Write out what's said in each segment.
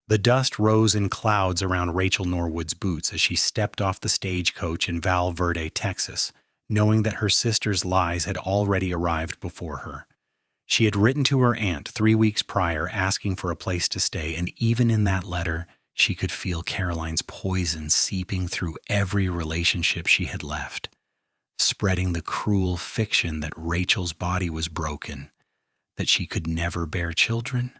The dust rose in clouds around Rachel Norwood's boots as she stepped off the stagecoach in Val Verde, Texas, knowing that her sister's lies had already arrived before her. She had written to her aunt 3 weeks prior asking for a place to stay, and even in that letter, she could feel Caroline's poison seeping through every relationship she had left, spreading the cruel fiction that Rachel's body was broken, that she could never bear children,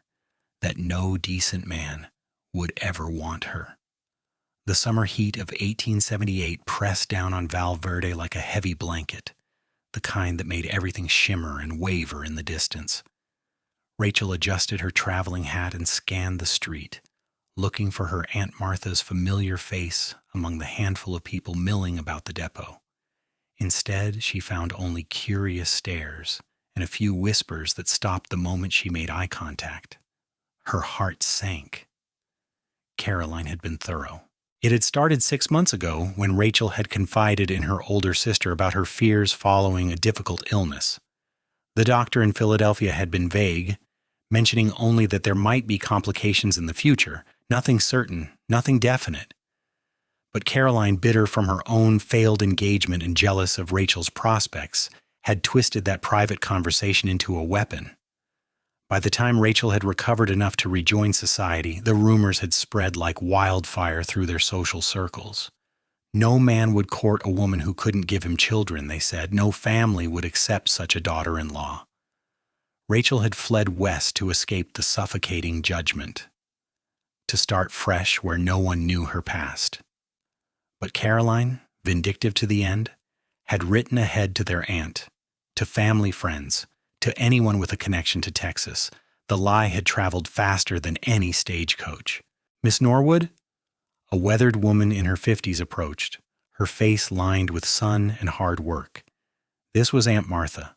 that no decent man would ever want her. The summer heat of 1878 pressed down on Val Verde like a heavy blanket, the kind that made everything shimmer and waver in the distance. Rachel adjusted her traveling hat and scanned the street, looking for her Aunt Martha's familiar face among the handful of people milling about the depot. Instead, she found only curious stares and a few whispers that stopped the moment she made eye contact. Her heart sank. Caroline had been thorough. It had started 6 months ago when Rachel had confided in her older sister about her fears following a difficult illness. The doctor in Philadelphia had been vague, mentioning only that there might be complications in the future, nothing certain, nothing definite. But Caroline, bitter from her own failed engagement and jealous of Rachel's prospects, had twisted that private conversation into a weapon. By the time Rachel had recovered enough to rejoin society, the rumors had spread like wildfire through their social circles. No man would court a woman who couldn't give him children, they said. No family would accept such a daughter-in-law. Rachel had fled west to escape the suffocating judgment, to start fresh where no one knew her past. But Caroline, vindictive to the end, had written ahead to their aunt, to family friends, to anyone with a connection to Texas. The lie had traveled faster than any stagecoach. Miss Norwood? A weathered woman in her 50s approached, her face lined with sun and hard work. This was Aunt Martha,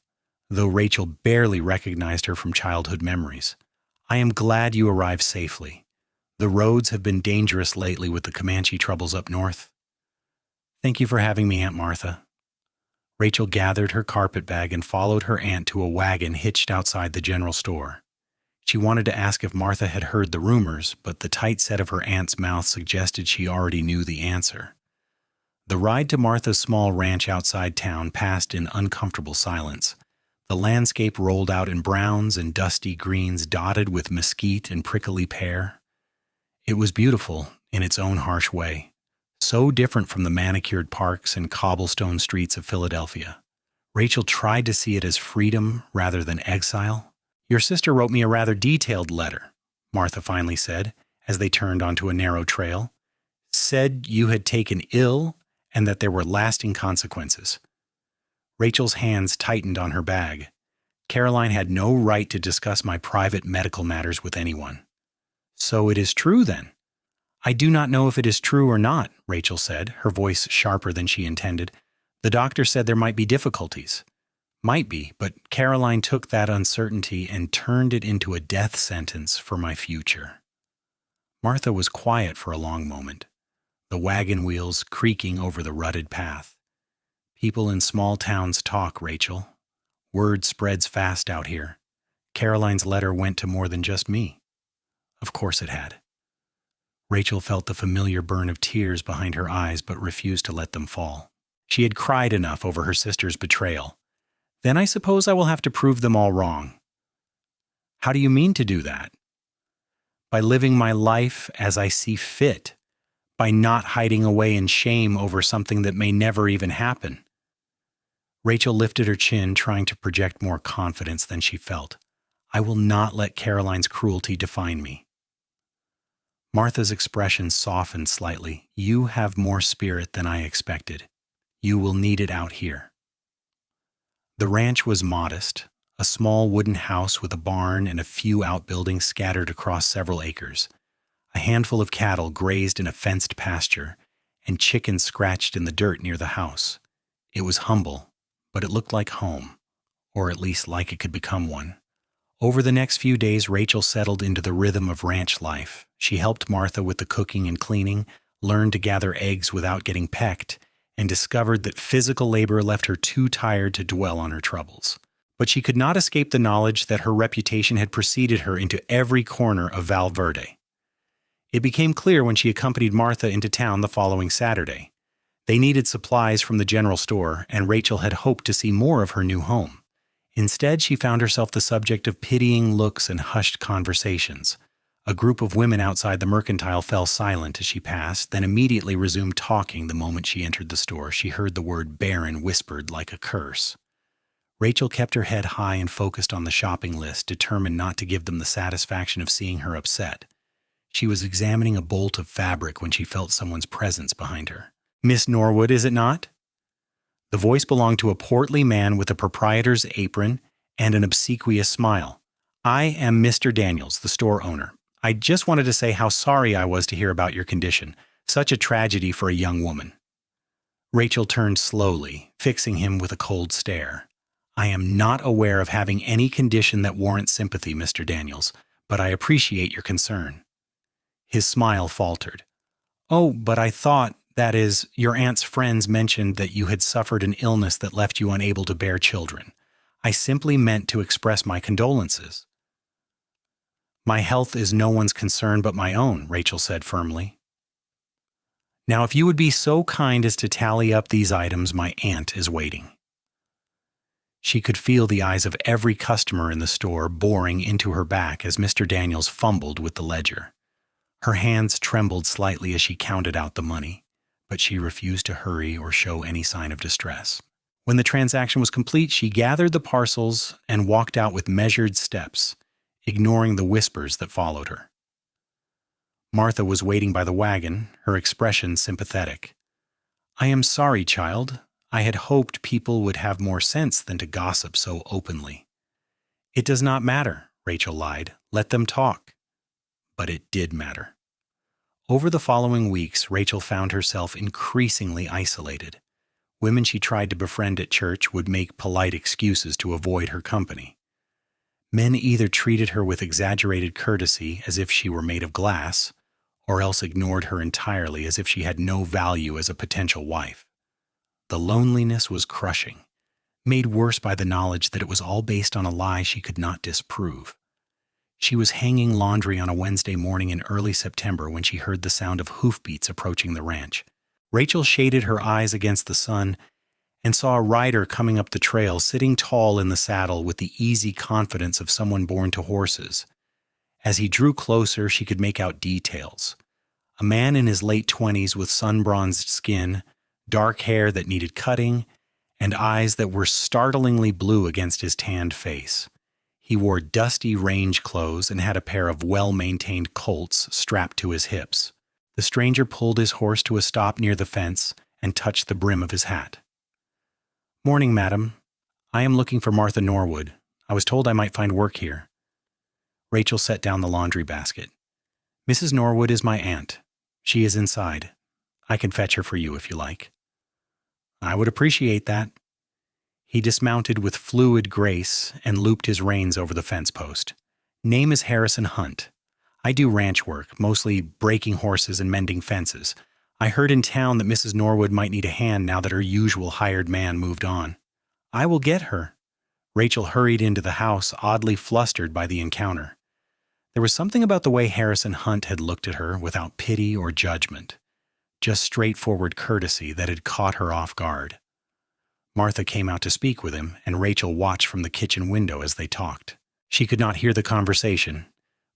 though Rachel barely recognized her from childhood memories. I am glad you arrived safely. The roads have been dangerous lately with the Comanche troubles up north. Thank you for having me, Aunt Martha. Rachel gathered her carpetbag and followed her aunt to a wagon hitched outside the general store. She wanted to ask if Martha had heard the rumors, but the tight set of her aunt's mouth suggested she already knew the answer. The ride to Martha's small ranch outside town passed in uncomfortable silence. The landscape rolled out in browns and dusty greens dotted with mesquite and prickly pear. It was beautiful in its own harsh way, so different from the manicured parks and cobblestone streets of Philadelphia. Rachel tried to see it as freedom rather than exile. Your sister wrote me a rather detailed letter, Martha finally said, as they turned onto a narrow trail. Said you had taken ill and that there were lasting consequences. Rachel's hands tightened on her bag. Caroline had no right to discuss my private medical matters with anyone. So it is true, then? I do not know if it is true or not, Rachel said, her voice sharper than she intended. The doctor said there might be difficulties. Might be, but Caroline took that uncertainty and turned it into a death sentence for my future. Martha was quiet for a long moment, the wagon wheels creaking over the rutted path. People in small towns talk, Rachel. Word spreads fast out here. Caroline's letter went to more than just me. Of course it had. Rachel felt the familiar burn of tears behind her eyes but refused to let them fall. She had cried enough over her sister's betrayal. Then I suppose I will have to prove them all wrong. How do you mean to do that? By living my life as I see fit, by not hiding away in shame over something that may never even happen. Rachel lifted her chin, trying to project more confidence than she felt. I will not let Caroline's cruelty define me. Martha's expression softened slightly. You have more spirit than I expected. You will need it out here. The ranch was modest, a small wooden house with a barn and a few outbuildings scattered across several acres. A handful of cattle grazed in a fenced pasture, and chickens scratched in the dirt near the house. It was humble, but it looked like home, or at least like it could become one. Over the next few days, Rachel settled into the rhythm of ranch life. She helped Martha with the cooking and cleaning, learned to gather eggs without getting pecked, and discovered that physical labor left her too tired to dwell on her troubles. But she could not escape the knowledge that her reputation had preceded her into every corner of Val Verde. It became clear when she accompanied Martha into town the following Saturday. They needed supplies from the general store, and Rachel had hoped to see more of her new home. Instead, she found herself the subject of pitying looks and hushed conversations. A group of women outside the mercantile fell silent as she passed, then immediately resumed talking the moment she entered the store. She heard the word Barren whispered like a curse. Rachel kept her head high and focused on the shopping list, determined not to give them the satisfaction of seeing her upset. She was examining a bolt of fabric when she felt someone's presence behind her. "Miss Norwood, is it not?" The voice belonged to a portly man with a proprietor's apron and an obsequious smile. "I am Mr. Daniels, the store owner. I just wanted to say how sorry I was to hear about your condition. Such a tragedy for a young woman." Rachel turned slowly, fixing him with a cold stare. "I am not aware of having any condition that warrants sympathy, Mr. Daniels, but I appreciate your concern." His smile faltered. "Oh, but I thought, that is, your aunt's friends mentioned that you had suffered an illness that left you unable to bear children. I simply meant to express my condolences." "My health is no one's concern but my own," Rachel said firmly. "Now, if you would be so kind as to tally up these items, my aunt is waiting." She could feel the eyes of every customer in the store boring into her back as Mr. Daniels fumbled with the ledger. Her hands trembled slightly as she counted out the money, but she refused to hurry or show any sign of distress. When the transaction was complete, she gathered the parcels and walked out with measured steps, ignoring the whispers that followed her. Martha was waiting by the wagon, her expression sympathetic. "I am sorry, child. I had hoped people would have more sense than to gossip so openly." "It does not matter," Rachel lied. "Let them talk." But it did matter. Over the following weeks, Rachel found herself increasingly isolated. Women she tried to befriend at church would make polite excuses to avoid her company. Men either treated her with exaggerated courtesy as if she were made of glass, or else ignored her entirely as if she had no value as a potential wife. The loneliness was crushing, made worse by the knowledge that it was all based on a lie she could not disprove. She was hanging laundry on a Wednesday morning in early September when she heard the sound of hoofbeats approaching the ranch. Rachel shaded her eyes against the sun and saw a rider coming up the trail, sitting tall in the saddle with the easy confidence of someone born to horses. As he drew closer, she could make out details. A man in his late 20s with sun-bronzed skin, dark hair that needed cutting, and eyes that were startlingly blue against his tanned face. He wore dusty range clothes and had a pair of well-maintained Colts strapped to his hips. The stranger pulled his horse to a stop near the fence and touched the brim of his hat. "Morning, madam. I am looking for Martha Norwood. I was told I might find work here." Rachel set down the laundry basket. "Mrs. Norwood is my aunt. She is inside. I can fetch her for you if you like." "I would appreciate that." He dismounted with fluid grace and looped his reins over the fence post. "Name is Harrison Hunt. I do ranch work, mostly breaking horses and mending fences. I heard in town that Mrs. Norwood might need a hand now that her usual hired man moved on." "I will get her." Rachel hurried into the house, oddly flustered by the encounter. There was something about the way Harrison Hunt had looked at her without pity or judgment, just straightforward courtesy that had caught her off guard. Martha came out to speak with him, and Rachel watched from the kitchen window as they talked. She could not hear the conversation,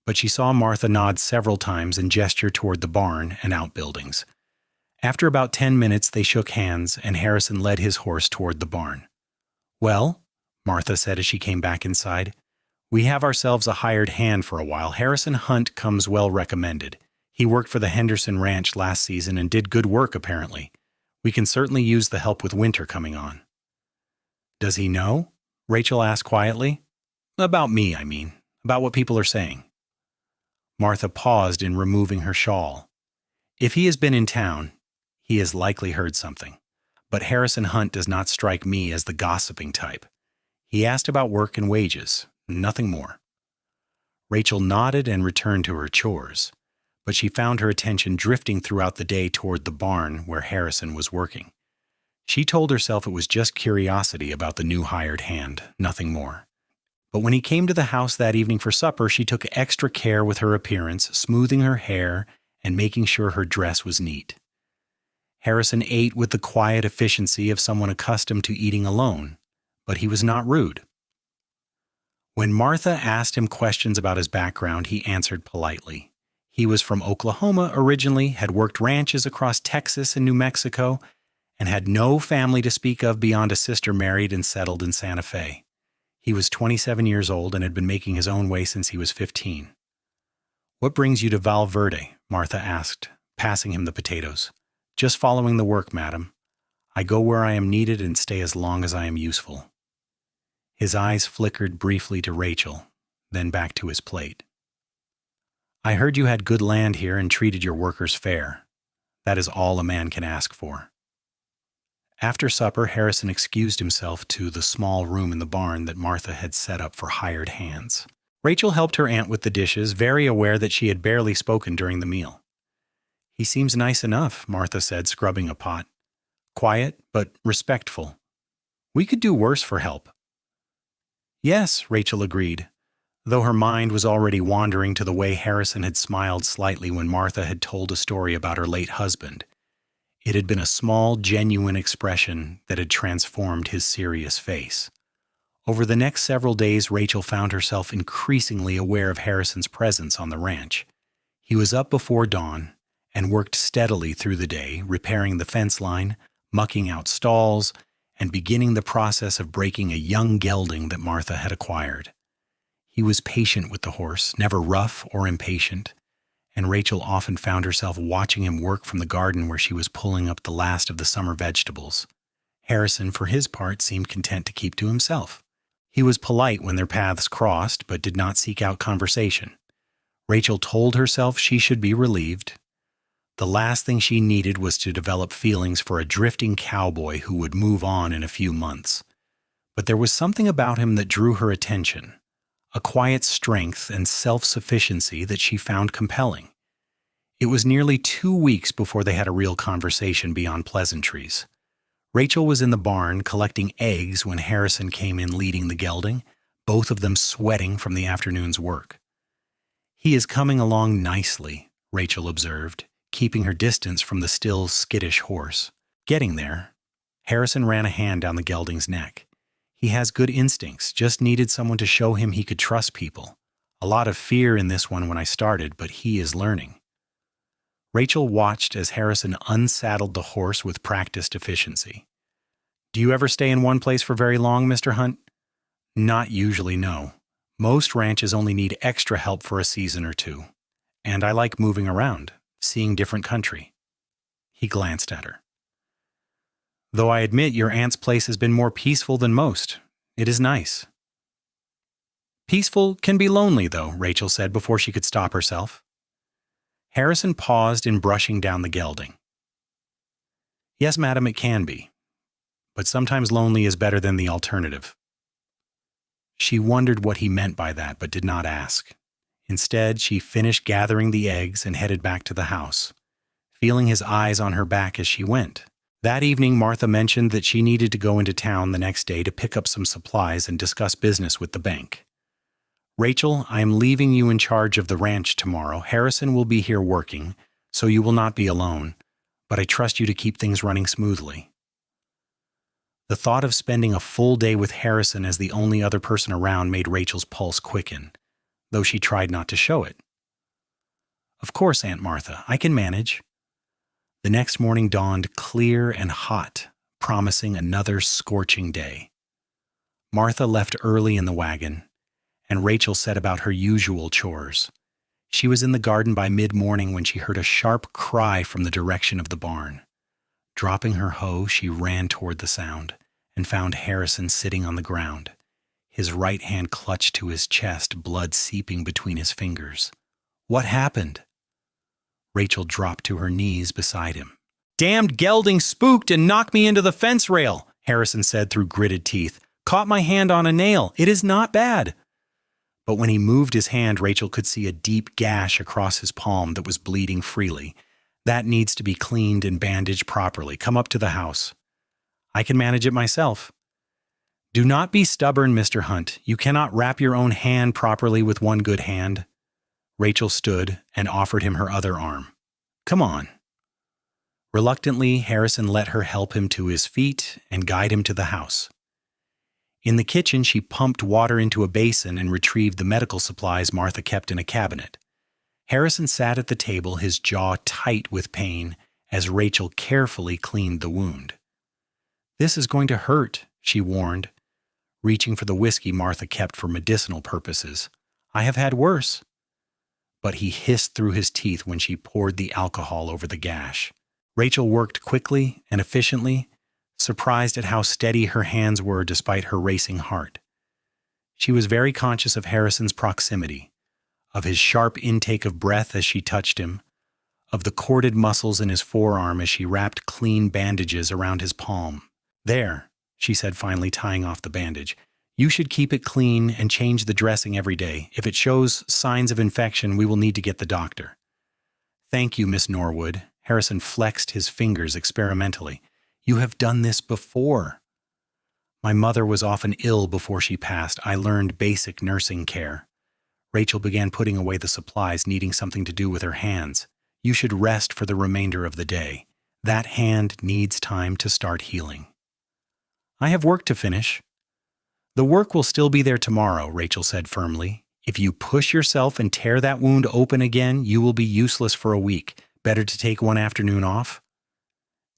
but she saw Martha nod several times and gesture toward the barn and outbuildings. After about 10 minutes, they shook hands, and Harrison led his horse toward the barn. "Well," Martha said as she came back inside, "we have ourselves a hired hand for a while. Harrison Hunt comes well recommended. He worked for the Henderson Ranch last season and did good work, apparently. We can certainly use the help with winter coming on." "Does he know?" Rachel asked quietly. "About me, I mean. About what people are saying." Martha paused in removing her shawl. "If he has been in town, he has likely heard something. But Harrison Hunt does not strike me as the gossiping type. He asked about work and wages, nothing more." Rachel nodded and returned to her chores, but she found her attention drifting throughout the day toward the barn where Harrison was working. She told herself it was just curiosity about the new hired hand, nothing more. But when he came to the house that evening for supper, she took extra care with her appearance, smoothing her hair and making sure her dress was neat. Harrison ate with the quiet efficiency of someone accustomed to eating alone, but he was not rude. When Martha asked him questions about his background, he answered politely. He was from Oklahoma originally, had worked ranches across Texas and New Mexico, and had no family to speak of beyond a sister married and settled in Santa Fe. He was 27 years old and had been making his own way since he was 15. "What brings you to Val Verde?" Martha asked, passing him the potatoes. "Just following the work, madam. I go where I am needed and stay as long as I am useful." His eyes flickered briefly to Rachel, then back to his plate. "I heard you had good land here and treated your workers fair. That is all a man can ask for." After supper, Harrison excused himself to the small room in the barn that Martha had set up for hired hands. Rachel helped her aunt with the dishes, very aware that she had barely spoken during the meal. "He seems nice enough," Martha said, scrubbing a pot. "Quiet, but respectful. We could do worse for help." "Yes," Rachel agreed, though her mind was already wandering to the way Harrison had smiled slightly when Martha had told a story about her late husband. It had been a small, genuine expression that had transformed his serious face. Over the next several days, Rachel found herself increasingly aware of Harrison's presence on the ranch. He was up before dawn and worked steadily through the day, repairing the fence line, mucking out stalls, and beginning the process of breaking a young gelding that Martha had acquired. He was patient with the horse, never rough or impatient, and Rachel often found herself watching him work from the garden where she was pulling up the last of the summer vegetables. Harrison, for his part, seemed content to keep to himself. He was polite when their paths crossed, but did not seek out conversation. Rachel told herself she should be relieved. The last thing she needed was to develop feelings for a drifting cowboy who would move on in a few months. But there was something about him that drew her attention, a quiet strength and self-sufficiency that she found compelling. It was nearly 2 weeks before they had a real conversation beyond pleasantries. Rachel was in the barn collecting eggs when Harrison came in leading the gelding, both of them sweating from the afternoon's work. "He is coming along nicely," Rachel observed, keeping her distance from the still skittish horse. Getting there, Harrison ran a hand down the gelding's neck. "He has good instincts, just needed someone to show him he could trust people. A lot of fear in this one when I started, but he is learning." Rachel watched as Harrison unsaddled the horse with practiced efficiency. "Do you ever stay in one place for very long, Mr. Hunt?" "Not usually, no. Most ranches only need extra help for a season or two. And I like moving around, seeing different country." He glanced at her. "Though I admit your aunt's place has been more peaceful than most. It is nice." "Peaceful can be lonely, though," Rachel said before she could stop herself. Harrison paused in brushing down the gelding. "Yes, madam, it can be. But sometimes lonely is better than the alternative." She wondered what he meant by that, but did not ask. Instead, she finished gathering the eggs and headed back to the house, feeling his eyes on her back as she went. That evening, Martha mentioned that she needed to go into town the next day to pick up some supplies and discuss business with the bank. "Rachel, I am leaving you in charge of the ranch tomorrow. Harrison will be here working, so you will not be alone, but I trust you to keep things running smoothly." The thought of spending a full day with Harrison as the only other person around made Rachel's pulse quicken, though she tried not to show it. "Of course, Aunt Martha, I can manage." The next morning dawned clear and hot, promising another scorching day. Martha left early in the wagon, and Rachel set about her usual chores. She was in the garden by mid-morning when she heard a sharp cry from the direction of the barn. Dropping her hoe, she ran toward the sound and found Harrison sitting on the ground, his right hand clutched to his chest, blood seeping between his fingers. "What happened?" Rachel dropped to her knees beside him. "Damned gelding spooked and knocked me into the fence rail," Harrison said through gritted teeth. "Caught my hand on a nail. It is not bad." But when he moved his hand, Rachel could see a deep gash across his palm that was bleeding freely. "That needs to be cleaned and bandaged properly. Come up to the house." "I can manage it myself." "Do not be stubborn, Mr. Hunt. You cannot wrap your own hand properly with one good hand." Rachel stood and offered him her other arm. Come on." Reluctantly, Harrison let her help him to his feet and guide him to the house. In the kitchen, she pumped water into a basin and retrieved the medical supplies Martha kept in a cabinet. Harrison sat at the table, his jaw tight with pain, as Rachel carefully cleaned the wound. "This is going to hurt," she warned, reaching for the whiskey Martha kept for medicinal purposes. "I have had worse." But he hissed through his teeth when she poured the alcohol over the gash. Rachel worked quickly and efficiently, surprised at how steady her hands were despite her racing heart. She was very conscious of Harrison's proximity, of his sharp intake of breath as she touched him, of the corded muscles in his forearm as she wrapped clean bandages around his palm. "There," she said, finally tying off the bandage. "You should keep it clean and change the dressing every day. If it shows signs of infection, we will need to get the doctor." "Thank you, Miss Norwood." Harrison flexed his fingers experimentally. "You have done this before." "My mother was often ill before she passed. I learned basic nursing care." Rachel began putting away the supplies, needing something to do with her hands. "You should rest for the remainder of the day. That hand needs time to start healing." "I have work to finish." "The work will still be there tomorrow," Rachel said firmly. "If you push yourself and tear that wound open again, you will be useless for a week. Better to take one afternoon off?"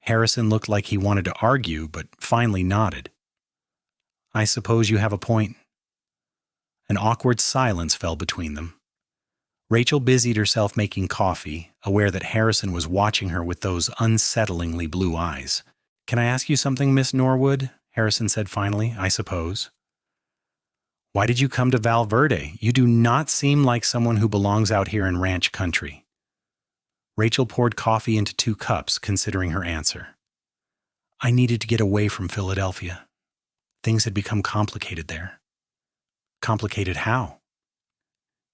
Harrison looked like he wanted to argue, but finally nodded. "I suppose you have a point." An awkward silence fell between them. Rachel busied herself making coffee, aware that Harrison was watching her with those unsettlingly blue eyes. "Can I ask you something, Miss Norwood?" Harrison said finally. "I suppose." "Why did you come to Val Verde? You do not seem like someone who belongs out here in ranch country." Rachel poured coffee into 2 cups, considering her answer. "I needed to get away from Philadelphia. Things had become complicated there." "Complicated how?"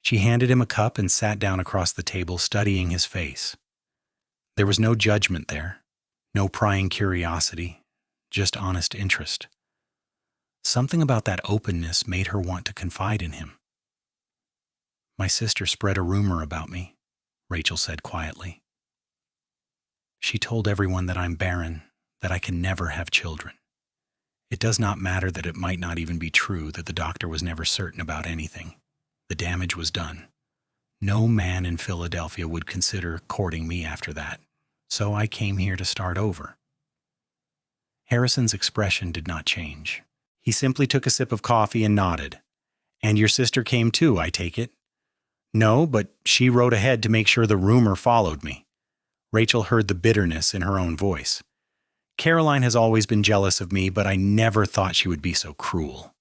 She handed him a cup and sat down across the table, studying his face. There was no judgment there, no prying curiosity, just honest interest. Something about that openness made her want to confide in him. "My sister spread a rumor about me," Rachel said quietly. "She told everyone that I'm barren, that I can never have children. It does not matter that it might not even be true, that the doctor was never certain about anything. The damage was done. No man in Philadelphia would consider courting me after that, so I came here to start over." Harrison's expression did not change. He simply took a sip of coffee and nodded. "And your sister came too, I take it?" "No, but she rode ahead to make sure the rumor followed me." Rachel heard the bitterness in her own voice. "Caroline has always been jealous of me, but I never thought she would be so cruel."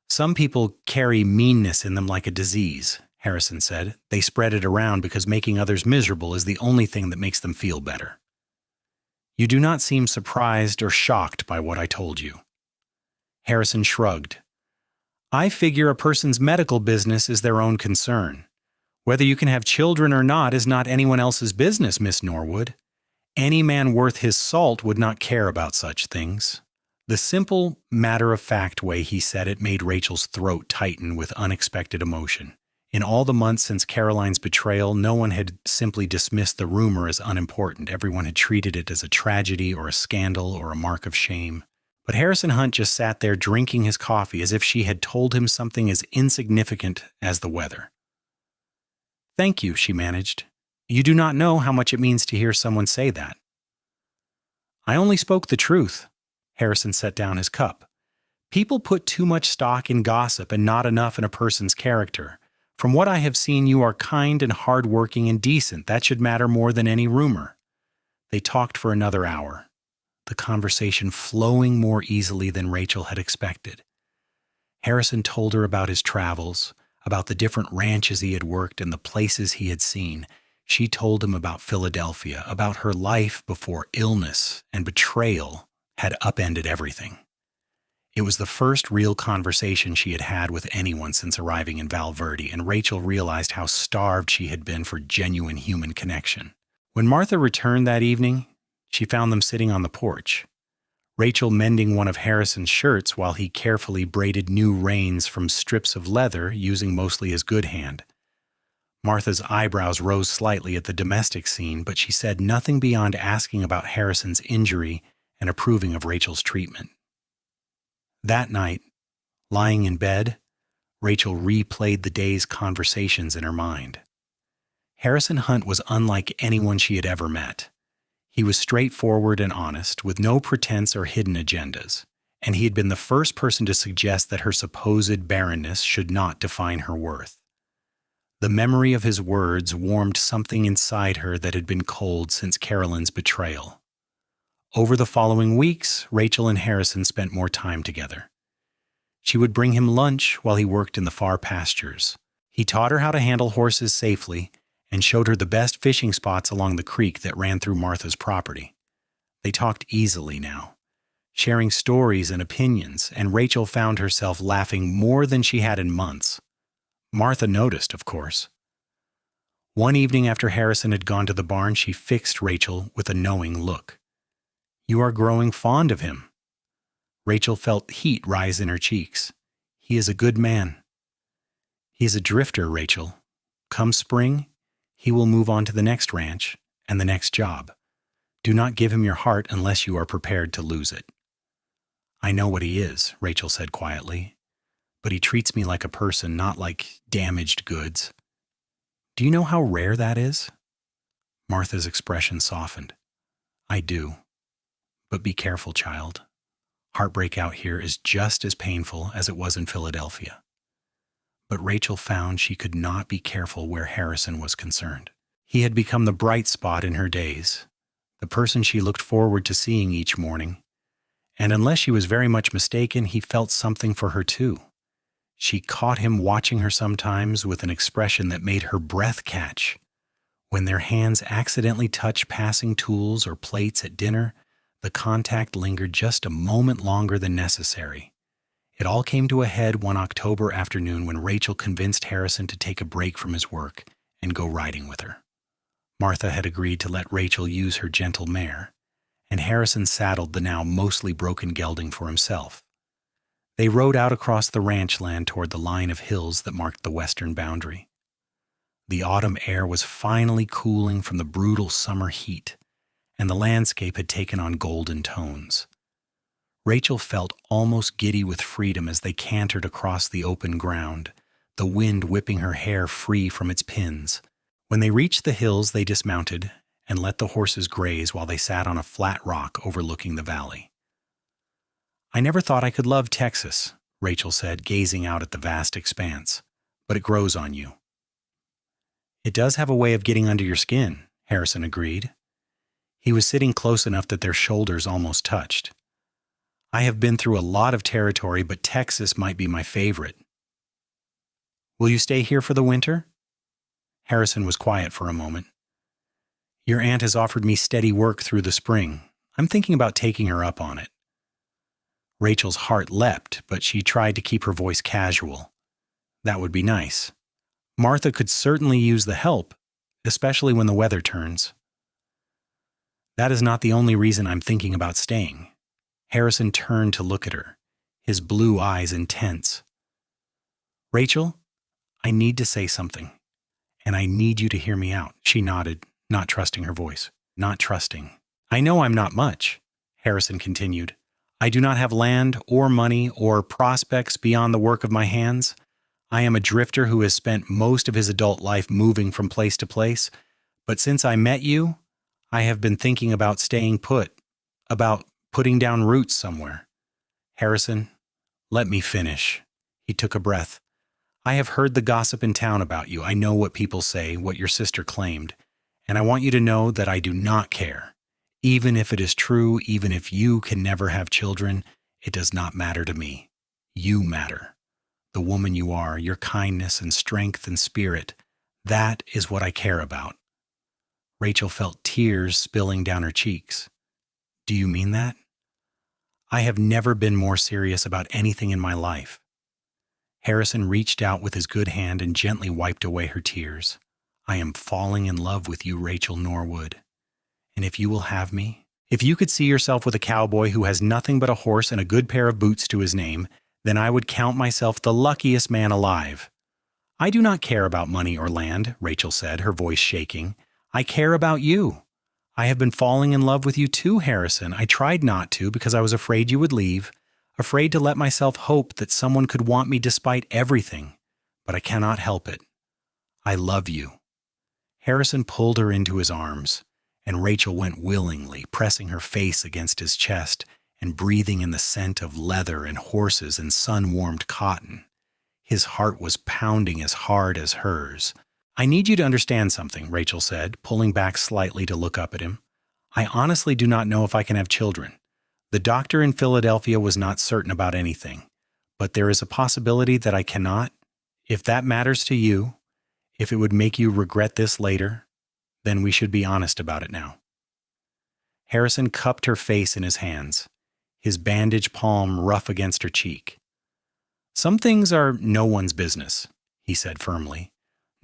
"Some people carry meanness in them like a disease," Harrison said. "They spread it around because making others miserable is the only thing that makes them feel better." "You do not seem surprised or shocked by what I told you." Harrison shrugged. "I figure a person's medical business is their own concern. Whether you can have children or not is not anyone else's business, Miss Norwood. Any man worth his salt would not care about such things." The simple, matter-of-fact way he said it made Rachel's throat tighten with unexpected emotion. In all the months since Caroline's betrayal, no one had simply dismissed the rumor as unimportant. Everyone had treated it as a tragedy or a scandal or a mark of shame. But Harrison Hunt just sat there drinking his coffee as if she had told him something as insignificant as the weather. "Thank you," she managed. "You do not know how much it means to hear someone say that." "I only spoke the truth." Harrison set down his cup. "People put too much stock in gossip and not enough in a person's character. From what I have seen, you are kind and hardworking and decent. That should matter more than any rumor." They talked for another hour, the conversation flowing more easily than Rachel had expected. Harrison told her about his travels, about the different ranches he had worked and the places he had seen. She told him about Philadelphia, about her life before illness and betrayal had upended everything. It was the first real conversation she had had with anyone since arriving in Val Verde, and Rachel realized how starved she had been for genuine human connection. When Martha returned that evening, she found them sitting on the porch, Rachel mending one of Harrison's shirts while he carefully braided new reins from strips of leather using mostly his good hand. Martha's eyebrows rose slightly at the domestic scene, but she said nothing beyond asking about Harrison's injury and approving of Rachel's treatment. That night, lying in bed, Rachel replayed the day's conversations in her mind. Harrison Hunt was unlike anyone she had ever met. He was straightforward and honest, with no pretense or hidden agendas, and he had been the first person to suggest that her supposed barrenness should not define her worth. The memory of his words warmed something inside her that had been cold since Carolyn's betrayal. Over the following weeks, Rachel and Harrison spent more time together. She would bring him lunch while he worked in the far pastures. He taught her how to handle horses safely and showed her the best fishing spots along the creek that ran through Martha's property. They talked easily now, sharing stories and opinions, and Rachel found herself laughing more than she had in months. Martha noticed, of course. One evening after Harrison had gone to the barn, she fixed Rachel with a knowing look. "You are growing fond of him." Rachel felt heat rise in her cheeks. "He is a good man." "He is a drifter, Rachel. Come spring, he will move on to the next ranch and the next job. Do not give him your heart unless you are prepared to lose it." "I know what he is," Rachel said quietly, "but he treats me like a person, not like damaged goods." "Do you know how rare that is?" Martha's expression softened. "I do. But be careful, child. Heartbreak out here is just as painful as it was in Philadelphia." But Rachel found she could not be careful where Harrison was concerned. He had become the bright spot in her days, the person she looked forward to seeing each morning. And unless she was very much mistaken, he felt something for her too. She caught him watching her sometimes with an expression that made her breath catch. When their hands accidentally touched passing tools or plates at dinner, the contact lingered just a moment longer than necessary. It all came to a head one October afternoon when Rachel convinced Harrison to take a break from his work and go riding with her. Martha had agreed to let Rachel use her gentle mare, and Harrison saddled the now mostly broken gelding for himself. They rode out across the ranch land toward the line of hills that marked the western boundary. The autumn air was finally cooling from the brutal summer heat, and the landscape had taken on golden tones. Rachel felt almost giddy with freedom as they cantered across the open ground, the wind whipping her hair free from its pins. When they reached the hills, they dismounted and let the horses graze while they sat on a flat rock overlooking the valley. "I never thought I could love Texas," Rachel said, gazing out at the vast expanse, "but it grows on you." "It does have a way of getting under your skin," Harrison agreed. He was sitting close enough that their shoulders almost touched. "I have been through a lot of territory, but Texas might be my favorite." "Will you stay here for the winter?" Harrison was quiet for a moment. "Your aunt has offered me steady work through the spring. I'm thinking about taking her up on it." Rachel's heart leapt, but she tried to keep her voice casual. "That would be nice. Martha could certainly use the help, especially when the weather turns." "That is not the only reason I'm thinking about staying." Harrison turned to look at her, his blue eyes intense. "Rachel, I need to say something, and I need you to hear me out." She nodded, not trusting her voice. "Not trusting. I know I'm not much," Harrison continued. "I do not have land or money or prospects beyond the work of my hands. I am a drifter who has spent most of his adult life moving from place to place, but since I met you, I have been thinking about staying put, about putting down roots somewhere." "Harrison, let me finish." He took a breath. "I have heard the gossip in town about you. I know what people say, what your sister claimed, and I want you to know that I do not care. Even if it is true, even if you can never have children, it does not matter to me. You matter. The woman you are, your kindness and strength and spirit, that is what I care about." Rachel felt tears spilling down her cheeks. "Do you mean that?" "I have never been more serious about anything in my life." Harrison reached out with his good hand and gently wiped away her tears. "I am falling in love with you, Rachel Norwood. And if you will have me, if you could see yourself with a cowboy who has nothing but a horse and a good pair of boots to his name, then I would count myself the luckiest man alive. I do not care about money or land, Rachel said, her voice shaking. I care about you. I have been falling in love with you too, Harrison. I tried not to because I was afraid you would leave, afraid to let myself hope that someone could want me despite everything, but I cannot help it. I love you. Harrison pulled her into his arms, and Rachel went willingly, pressing her face against his chest and breathing in the scent of leather and horses and sun-warmed cotton. His heart was pounding as hard as hers. I need you to understand something, Rachel said, pulling back slightly to look up at him. I honestly do not know if I can have children. The doctor in Philadelphia was not certain about anything, but there is a possibility that I cannot. If that matters to you, if it would make you regret this later, then we should be honest about it now. Harrison cupped her face in his hands, his bandaged palm rough against her cheek. Some things are no one's business, he said firmly.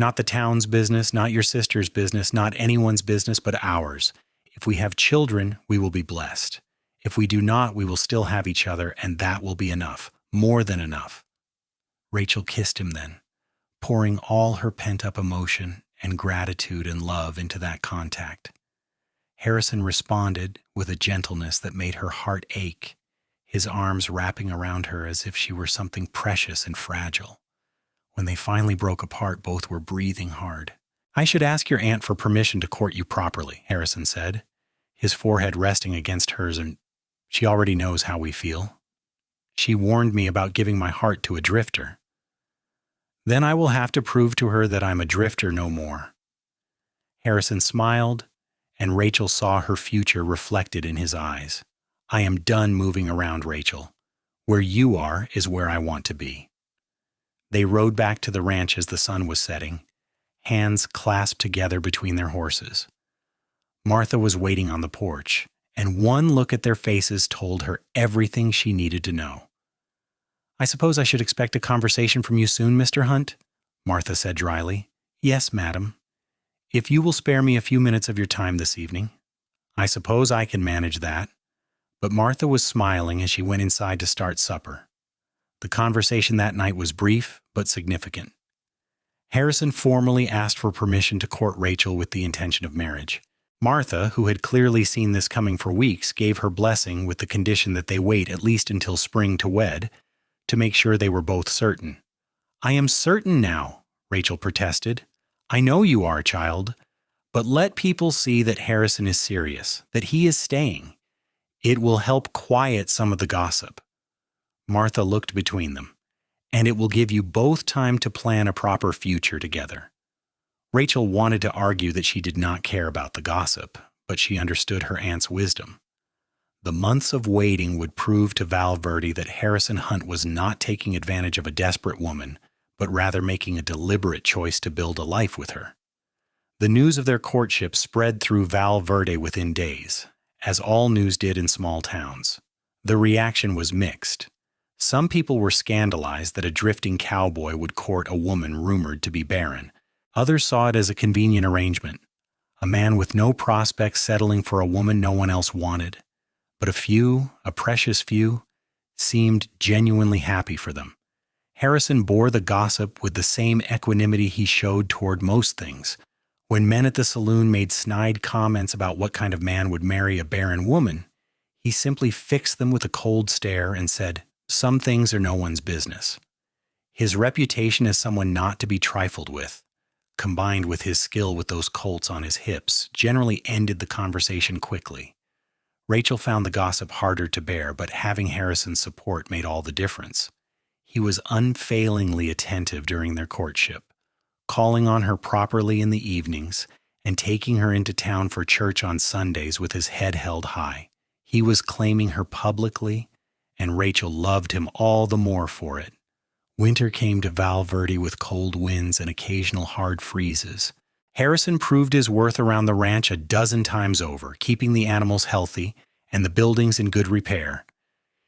Not the town's business, not your sister's business, not anyone's business but ours. If we have children, we will be blessed. If we do not, we will still have each other, and that will be enough, more than enough. Rachel kissed him then, pouring all her pent-up emotion and gratitude and love into that contact. Harrison responded with a gentleness that made her heart ache, his arms wrapping around her as if she were something precious and fragile. When they finally broke apart, both were breathing hard. I should ask your aunt for permission to court you properly, Harrison said, his forehead resting against hers, and she already knows how we feel. She warned me about giving my heart to a drifter. Then I will have to prove to her that I'm a drifter no more. Harrison smiled, and Rachel saw her future reflected in his eyes. I am done moving around, Rachel. Where you are is where I want to be. They rode back to the ranch as the sun was setting, hands clasped together between their horses. Martha was waiting on the porch, and one look at their faces told her everything she needed to know. I suppose I should expect a conversation from you soon, Mr. Hunt? Martha said dryly. Yes, madam. If you will spare me a few minutes of your time this evening. I suppose I can manage that. But Martha was smiling as she went inside to start supper. The conversation that night was brief but significant. Harrison formally asked for permission to court Rachel with the intention of marriage. Martha, who had clearly seen this coming for weeks, gave her blessing with the condition that they wait at least until spring to wed, to make sure they were both certain. I am certain now, Rachel protested. I know you are, child, but let people see that Harrison is serious, that he is staying. It will help quiet some of the gossip. Martha looked between them, and it will give you both time to plan a proper future together. Rachel wanted to argue that she did not care about the gossip, but she understood her aunt's wisdom. The months of waiting would prove to Val Verde that Harrison Hunt was not taking advantage of a desperate woman, but rather making a deliberate choice to build a life with her. The news of their courtship spread through Val Verde within days, as all news did in small towns. The reaction was mixed. Some people were scandalized that a drifting cowboy would court a woman rumored to be barren. Others saw it as a convenient arrangement, a man with no prospects settling for a woman no one else wanted. But a few, a precious few, seemed genuinely happy for them. Harrison bore the gossip with the same equanimity he showed toward most things. When men at the saloon made snide comments about what kind of man would marry a barren woman, he simply fixed them with a cold stare and said, "Some things are no one's business." His reputation as someone not to be trifled with, combined with his skill with those colts on his hips, generally ended the conversation quickly. Rachel found the gossip harder to bear, but having Harrison's support made all the difference. He was unfailingly attentive during their courtship, calling on her properly in the evenings and taking her into town for church on Sundays with his head held high. He was claiming her publicly, and Rachel loved him all the more for it. Winter came to Val Verde with cold winds and occasional hard freezes. Harrison proved his worth around the ranch a dozen times over, keeping the animals healthy and the buildings in good repair.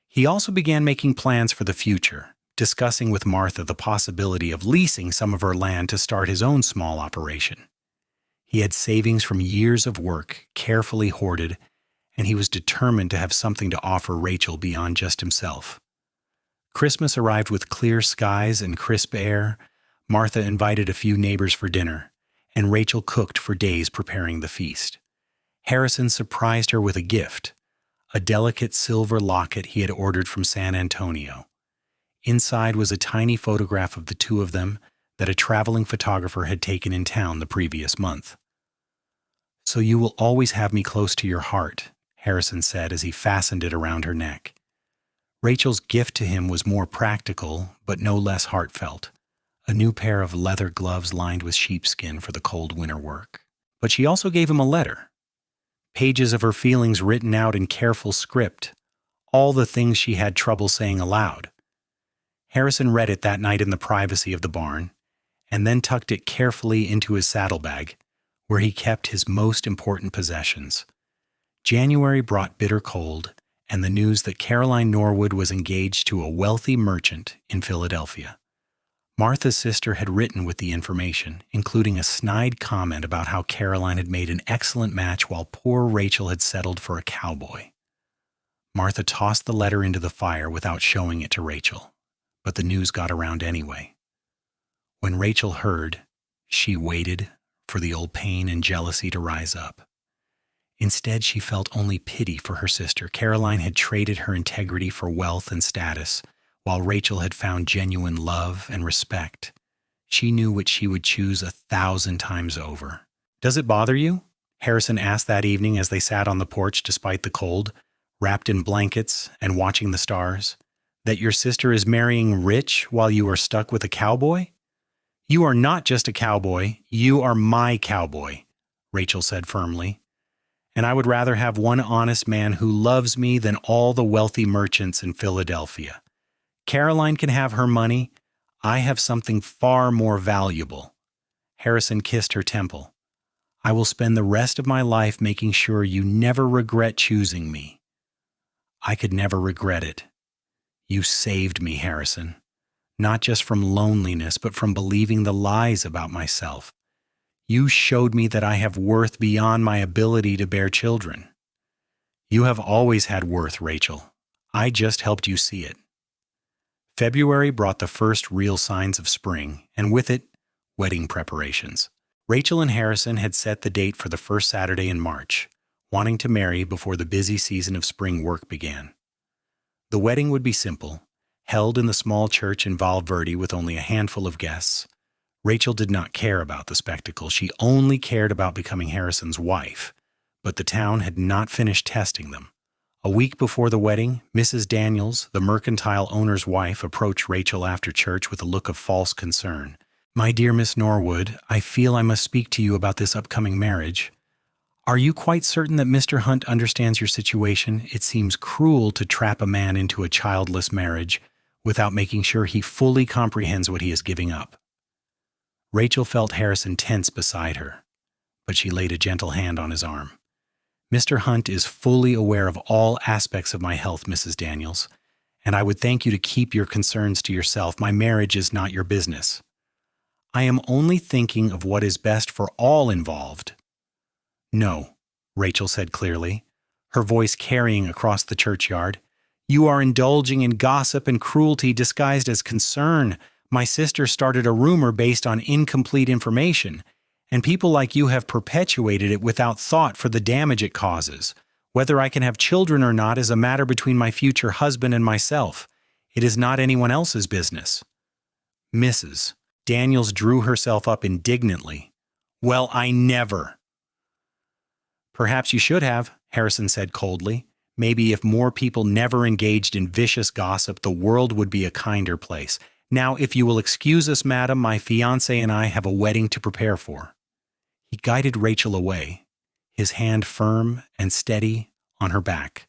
He also began making plans for the future, discussing with Martha the possibility of leasing some of her land to start his own small operation. He had savings from years of work, carefully hoarded, and he was determined to have something to offer Rachel beyond just himself. Christmas arrived with clear skies and crisp air, Martha invited a few neighbors for dinner, and Rachel cooked for days preparing the feast. Harrison surprised her with a gift, a delicate silver locket he had ordered from San Antonio. Inside was a tiny photograph of the two of them that a traveling photographer had taken in town the previous month. "So you will always have me close to your heart," Harrison said as he fastened it around her neck. Rachel's gift to him was more practical, but no less heartfelt, a new pair of leather gloves lined with sheepskin for the cold winter work. But she also gave him a letter, pages of her feelings written out in careful script, all the things she had trouble saying aloud. Harrison read it that night in the privacy of the barn, and then tucked it carefully into his saddlebag, where he kept his most important possessions. January brought bitter cold, and the news that Caroline Norwood was engaged to a wealthy merchant in Philadelphia. Martha's sister had written with the information, including a snide comment about how Caroline had made an excellent match while poor Rachel had settled for a cowboy. Martha tossed the letter into the fire without showing it to Rachel, but the news got around anyway. When Rachel heard, she waited for the old pain and jealousy to rise up. Instead, she felt only pity for her sister. Caroline had traded her integrity for wealth and status, while Rachel had found genuine love and respect. She knew what she would choose 1,000 times over. "Does it bother you?" Harrison asked that evening as they sat on the porch despite the cold, wrapped in blankets and watching the stars, "that your sister is marrying rich while you are stuck with a cowboy?" "You are not just a cowboy, you are my cowboy," Rachel said firmly. "And I would rather have one honest man who loves me than all the wealthy merchants in Philadelphia. Caroline can have her money. I have something far more valuable." Harrison kissed her temple. "I will spend the rest of my life making sure you never regret choosing me." "I could never regret it. You saved me, Harrison. Not just from loneliness, but from believing the lies about myself. You showed me that I have worth beyond my ability to bear children." "You have always had worth, Rachel. I just helped you see it." February brought the first real signs of spring, and with it, wedding preparations. Rachel and Harrison had set the date for the first Saturday in March, wanting to marry before the busy season of spring work began. The wedding would be simple, held in the small church in Val Verde with only a handful of guests. Rachel did not care about the spectacle. She only cared about becoming Harrison's wife, but the town had not finished testing them. A week before the wedding, Mrs. Daniels, the mercantile owner's wife, approached Rachel after church with a look of false concern. "My dear Miss Norwood, I feel I must speak to you about this upcoming marriage. Are you quite certain that Mr. Hunt understands your situation? It seems cruel to trap a man into a childless marriage without making sure he fully comprehends what he is giving up." Rachel felt Harrison tense beside her, but she laid a gentle hand on his arm. "Mr. Hunt is fully aware of all aspects of my health, Mrs. Daniels, and I would thank you to keep your concerns to yourself. My marriage is not your business. I am only thinking of what is best for all involved." "No," Rachel said clearly, her voice carrying across the churchyard. "You are indulging in gossip and cruelty disguised as concern. My sister started a rumor based on incomplete information, and people like you have perpetuated it without thought for the damage it causes. Whether I can have children or not is a matter between my future husband and myself. It is not anyone else's business." Mrs. Daniels drew herself up indignantly. "Well, I never." "Perhaps you should have," Harrison said coldly. "Maybe if more people never engaged in vicious gossip, the world would be a kinder place. Now, if you will excuse us, madam, my fiancé and I have a wedding to prepare for." He guided Rachel away, his hand firm and steady on her back.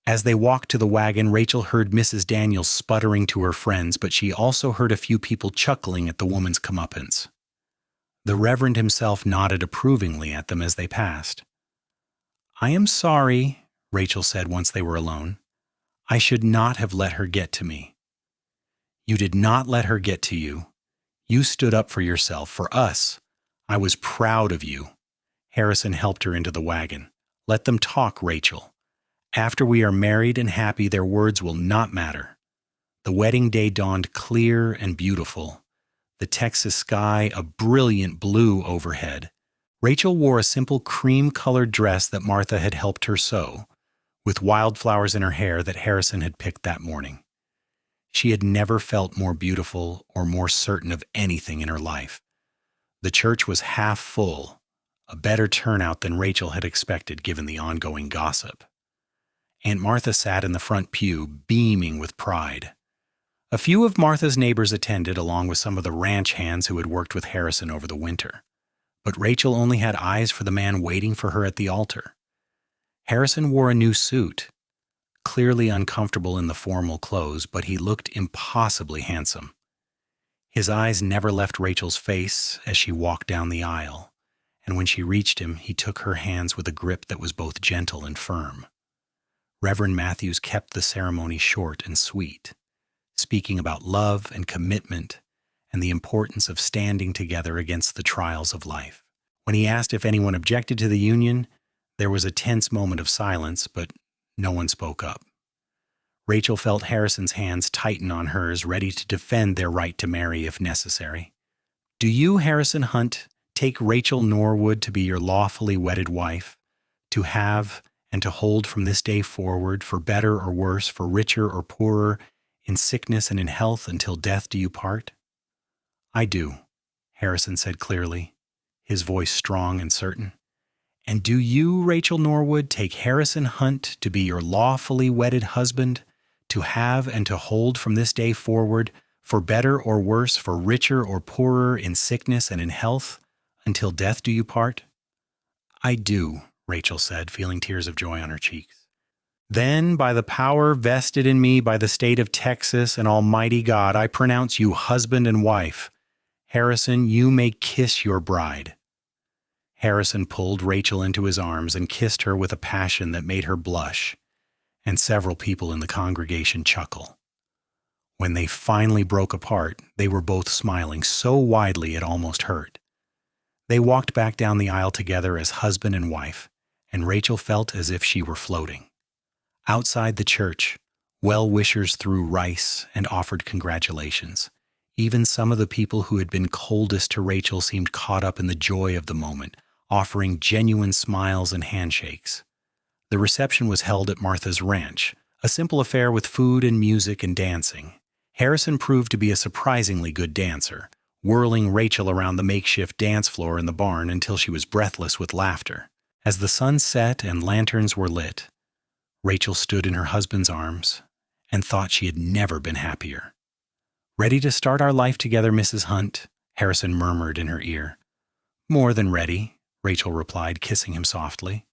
As they walked to the wagon, Rachel heard Mrs. Daniels sputtering to her friends, but she also heard a few people chuckling at the woman's comeuppance. The Reverend himself nodded approvingly at them as they passed. "I am sorry," Rachel said once they were alone. "I should not have let her get to me." "You did not let her get to you. You stood up for yourself, for us. I was proud of you." Harrison helped her into the wagon. "Let them talk, Rachel. After we are married and happy, their words will not matter." The wedding day dawned clear and beautiful. the Texas sky a brilliant blue overhead. Rachel wore a simple cream-colored dress that Martha had helped her sew, with wildflowers in her hair that Harrison had picked that morning. She had never felt more beautiful or more certain of anything in her life. The church was half full, a better turnout than Rachel had expected given the ongoing gossip. Aunt Martha sat in the front pew, beaming with pride. A few of Martha's neighbors attended, along with some of the ranch hands who had worked with Harrison over the winter. But Rachel only had eyes for the man waiting for her at the altar. Harrison wore a new suit, clearly uncomfortable in the formal clothes, but he looked impossibly handsome. His eyes never left Rachel's face as she walked down the aisle, and when she reached him, he took her hands with a grip that was both gentle and firm. Reverend Matthews kept the ceremony short and sweet, speaking about love and commitment and the importance of standing together against the trials of life. When he asked if anyone objected to the union, there was a tense moment of silence, but no one spoke up. Rachel felt Harrison's hands tighten on hers, ready to defend their right to marry if necessary. "Do you, Harrison Hunt, take Rachel Norwood to be your lawfully wedded wife, to have and to hold from this day forward, for better or worse, for richer or poorer, in sickness and in health, until death do you part?" "I do," Harrison said clearly, his voice strong and certain. "And do you, Rachel Norwood, take Harrison Hunt to be your lawfully wedded husband, to have and to hold from this day forward, for better or worse, for richer or poorer, in sickness and in health, until death do you part?" "I do," Rachel said, feeling tears of joy on her cheeks. "Then, by the power vested in me by the state of Texas and Almighty God, I pronounce you husband and wife. Harrison, you may kiss your bride." Harrison pulled Rachel into his arms and kissed her with a passion that made her blush, and several people in the congregation chuckle. When they finally broke apart, they were both smiling so widely it almost hurt. They walked back down the aisle together as husband and wife, and Rachel felt as if she were floating. Outside the church, well-wishers threw rice and offered congratulations. Even some of the people who had been coldest to Rachel seemed caught up in the joy of the moment, offering genuine smiles and handshakes. The reception was held at Martha's ranch, a simple affair with food and music and dancing. Harrison proved to be a surprisingly good dancer, whirling Rachel around the makeshift dance floor in the barn until she was breathless with laughter. As the sun set and lanterns were lit, Rachel stood in her husband's arms and thought she had never been happier. "Ready to start our life together, Mrs. Hunt?" Harrison murmured in her ear. "More than ready," Rachel replied, kissing him softly.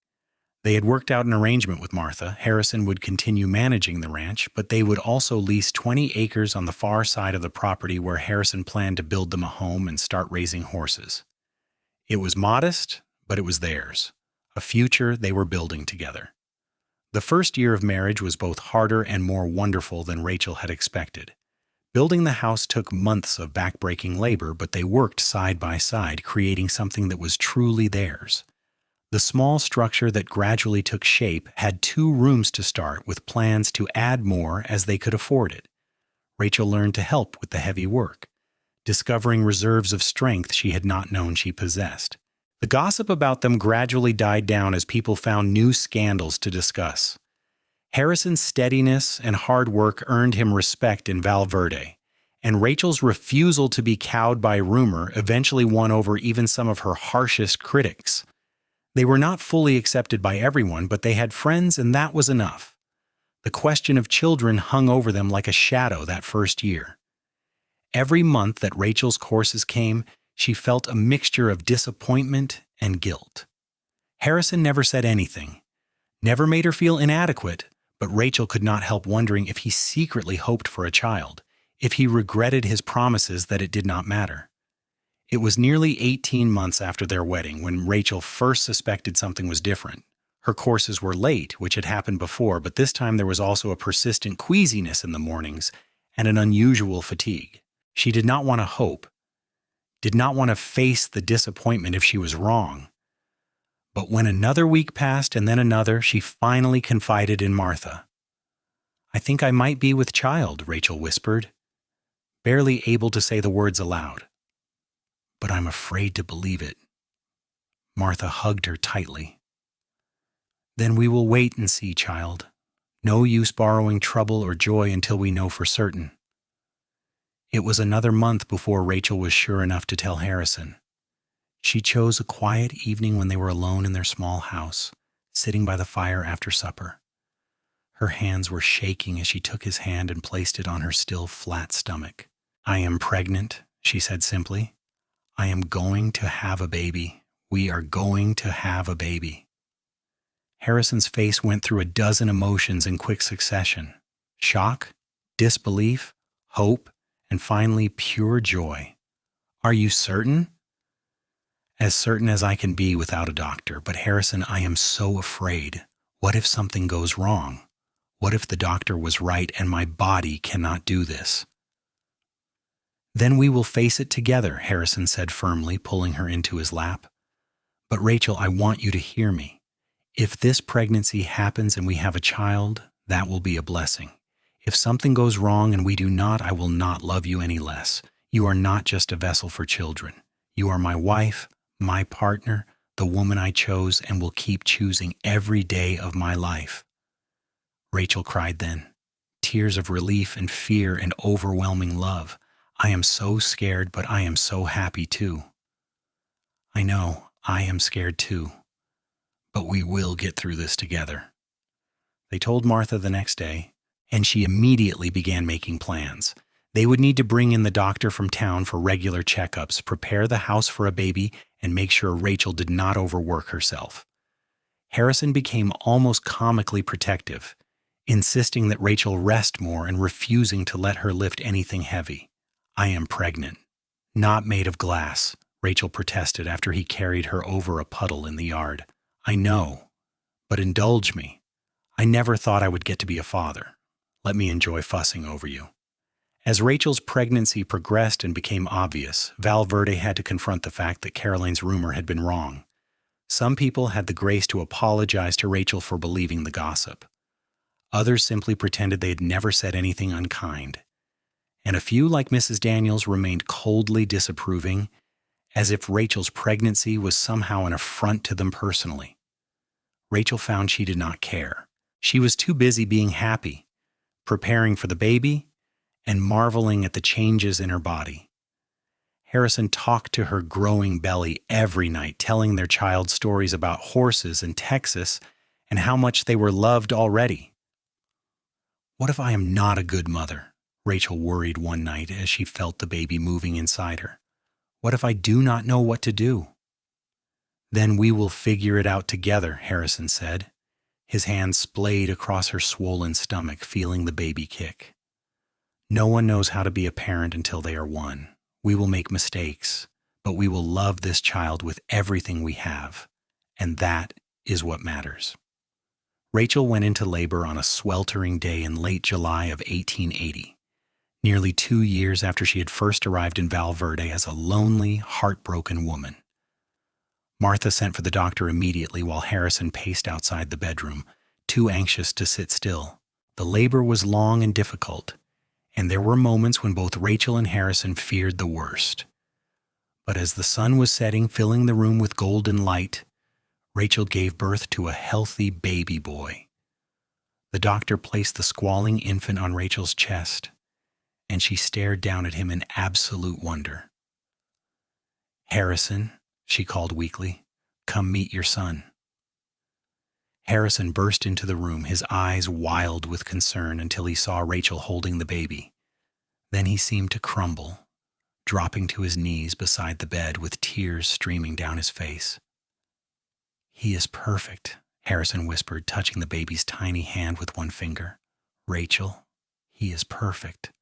They had worked out an arrangement with Martha. Harrison would continue managing the ranch, but they would also lease 20 acres on the far side of the property where Harrison planned to build them a home and start raising horses. It was modest, but it was theirs, a future they were building together. The first year of marriage was both harder and more wonderful than Rachel had expected. Building the house took months of backbreaking labor, but they worked side by side, creating something that was truly theirs. The small structure that gradually took shape had 2 rooms to start, with plans to add more as they could afford it. Rachel learned to help with the heavy work, discovering reserves of strength she had not known she possessed. The gossip about them gradually died down as people found new scandals to discuss. Harrison's steadiness and hard work earned him respect in Val Verde, and Rachel's refusal to be cowed by rumor eventually won over even some of her harshest critics. They were not fully accepted by everyone, but they had friends, and that was enough. The question of children hung over them like a shadow that first year. Every month that Rachel's courses came, she felt a mixture of disappointment and guilt. Harrison never said anything, never made her feel inadequate, but Rachel could not help wondering if he secretly hoped for a child, if he regretted his promises that it did not matter. It was nearly 18 months after their wedding when Rachel first suspected something was different. Her courses were late, which had happened before, but this time there was also a persistent queasiness in the mornings and an unusual fatigue. She did not want to hope, did not want to face the disappointment if she was wrong. But when another week passed and then another, she finally confided in Martha. "I think I might be with child," Rachel whispered, barely able to say the words aloud. but I'm afraid to believe it." Martha hugged her tightly. "Then we will wait and see, child. No use borrowing trouble or joy until we know for certain." It was another month before Rachel was sure enough to tell Harrison. She chose a quiet evening when they were alone in their small house, sitting by the fire after supper. Her hands were shaking as she took his hand and placed it on her still flat stomach. "I am pregnant," she said simply. "I am going to have a baby. We are going to have a baby." Harrison's face went through a dozen emotions in quick succession: shock, disbelief, hope, and finally pure joy. "Are you certain?" "As certain as I can be without a doctor. But Harrison, I am so afraid. What if something goes wrong? What if the doctor was right and my body cannot do this?" "Then we will face it together," Harrison said firmly, pulling her into his lap. "But Rachel, I want you to hear me. If this pregnancy happens and we have a child, that will be a blessing. If something goes wrong and we do not, I will not love you any less. You are not just a vessel for children. You are my wife, my partner, the woman I chose and will keep choosing every day of my life." Rachel cried then, tears of relief and fear and overwhelming love. "I am so scared, but I am so happy too." "I know, I am scared too. But we will get through this together." They told Martha the next day, and she immediately began making plans. They would need to bring in the doctor from town for regular checkups, prepare the house for a baby, and make sure Rachel did not overwork herself. Harrison became almost comically protective, insisting that Rachel rest more and refusing to let her lift anything heavy. "I am pregnant, not made of glass," Rachel protested after he carried her over a puddle in the yard. "I know, but indulge me. I never thought I would get to be a father. Let me enjoy fussing over you." As Rachel's pregnancy progressed and became obvious, Val Verde had to confront the fact that Caroline's rumor had been wrong. Some people had the grace to apologize to Rachel for believing the gossip. Others simply pretended they had never said anything unkind. And a few, like Mrs. Daniels, remained coldly disapproving, as if Rachel's pregnancy was somehow an affront to them personally. Rachel found she did not care. She was too busy being happy, preparing for the baby, and marveling at the changes in her body. Harrison talked to her growing belly every night, telling their child stories about horses in Texas and how much they were loved already. "What if I am not a good mother?" Rachel worried one night as she felt the baby moving inside her. "What if I do not know what to do?" "Then we will figure it out together," Harrison said. His hand splayed across her swollen stomach, feeling the baby kick. "No one knows how to be a parent until they are one. We will make mistakes, but we will love this child with everything we have, and that is what matters." Rachel went into labor on a sweltering day in late July of 1880, nearly 2 years after she had first arrived in Val Verde as a lonely, heartbroken woman. Martha sent for the doctor immediately while Harrison paced outside the bedroom, too anxious to sit still. The labor was long and difficult, and there were moments when both Rachel and Harrison feared the worst. But as the sun was setting, filling the room with golden light, Rachel gave birth to a healthy baby boy. The doctor placed the squalling infant on Rachel's chest, and she stared down at him in absolute wonder. "Harrison," she called weakly, "come meet your son." Harrison burst into the room, his eyes wild with concern until he saw Rachel holding the baby. Then he seemed to crumble, dropping to his knees beside the bed with tears streaming down his face. "He is perfect," Harrison whispered, touching the baby's tiny hand with one finger. "Rachel, he is perfect."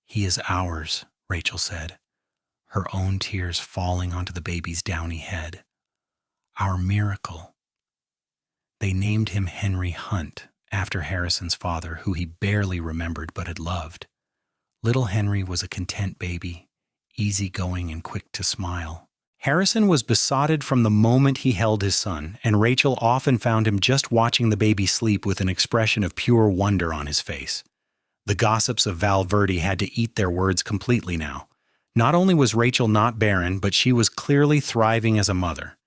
"He is ours," Rachel said, her own tears falling onto the baby's downy head. "Our miracle." They named him Henry Hunt, after Harrison's father, who he barely remembered but had loved. Little Henry was a content baby, easygoing and quick to smile. Harrison was besotted from the moment he held his son, and Rachel often found him just watching the baby sleep with an expression of pure wonder on his face. The gossips of Val Verde had to eat their words completely now. Not only was Rachel not barren, but she was clearly thriving as a mother.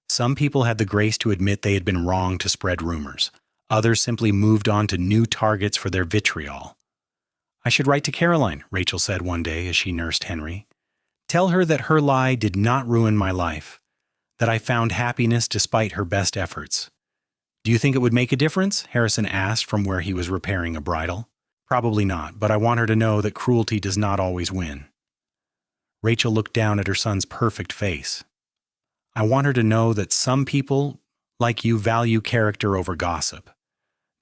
Some people had the grace to admit they had been wrong to spread rumors. Others simply moved on to new targets for their vitriol. "I should write to Caroline," Rachel said one day as she nursed Henry. "Tell her that her lie did not ruin my life, that I found happiness despite her best efforts." "Do you think it would make a difference?" Harrison asked from where he was repairing a bridle. "Probably not, but I want her to know that cruelty does not always win." Rachel looked down at her son's perfect face. "I want her to know that some people, like you, value character over gossip,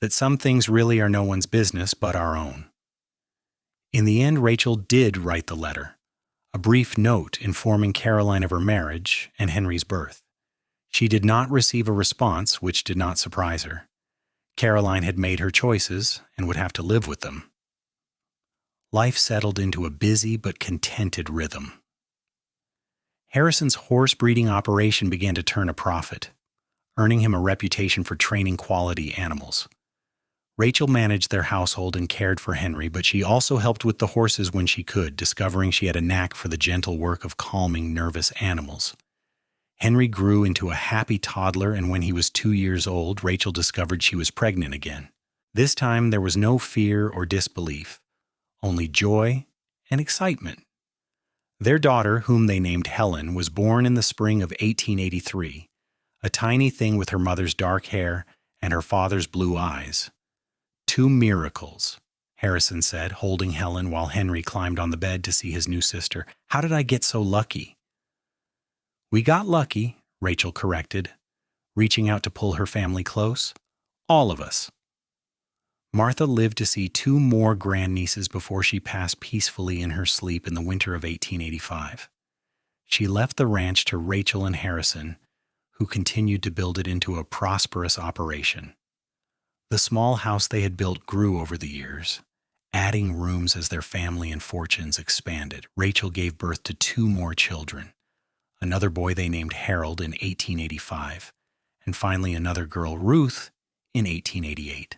that some things really are no one's business but our own." In the end, Rachel did write the letter, a brief note informing Caroline of her marriage and Henry's birth. She did not receive a response, which did not surprise her. Caroline had made her choices and would have to live with them. Life settled into a busy but contented rhythm. Harrison's horse breeding operation began to turn a profit, earning him a reputation for training quality animals. Rachel managed their household and cared for Henry, but she also helped with the horses when she could, discovering she had a knack for the gentle work of calming nervous animals. Henry grew into a happy toddler, and when he was 2 years old, Rachel discovered she was pregnant again. This time there was no fear or disbelief, only joy and excitement. Their daughter, whom they named Helen, was born in the spring of 1883, a tiny thing with her mother's dark hair and her father's blue eyes. "Two miracles," Harrison said, holding Helen while Henry climbed on the bed to see his new sister. "How did I get so lucky?" "We got lucky," Rachel corrected, reaching out to pull her family close. "All of us." Martha lived to see 2 more grandnieces before she passed peacefully in her sleep in the winter of 1885. She left the ranch to Rachel and Harrison, who continued to build it into a prosperous operation. The small house they had built grew over the years, adding rooms as their family and fortunes expanded. Rachel gave birth to 2 more children, another boy they named Harold in 1885, and finally another girl, Ruth, in 1888.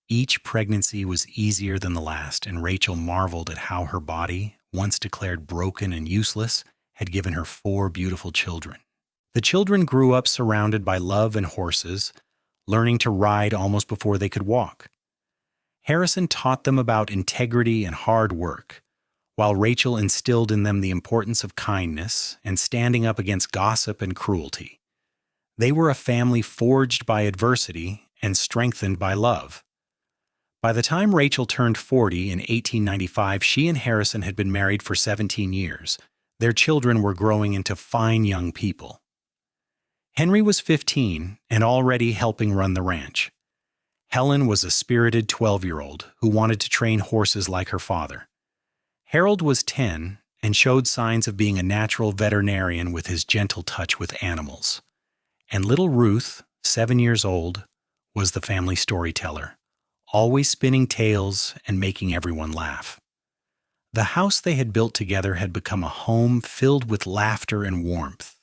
Each pregnancy was easier than the last, and Rachel marveled at how her body, once declared broken and useless, had given her 4 beautiful children. The children grew up surrounded by love and horses, learning to ride almost before they could walk. Harrison taught them about integrity and hard work, while Rachel instilled in them the importance of kindness and standing up against gossip and cruelty. They were a family forged by adversity and strengthened by love. By the time Rachel turned 40 in 1895, she and Harrison had been married for 17 years. Their children were growing into fine young people. Henry was 15 and already helping run the ranch. Helen was a spirited 12-year-old who wanted to train horses like her father. Harold was 10 and showed signs of being a natural veterinarian with his gentle touch with animals. And little Ruth, 7 years old, was the family storyteller, always spinning tales and making everyone laugh. The house they had built together had become a home filled with laughter and warmth.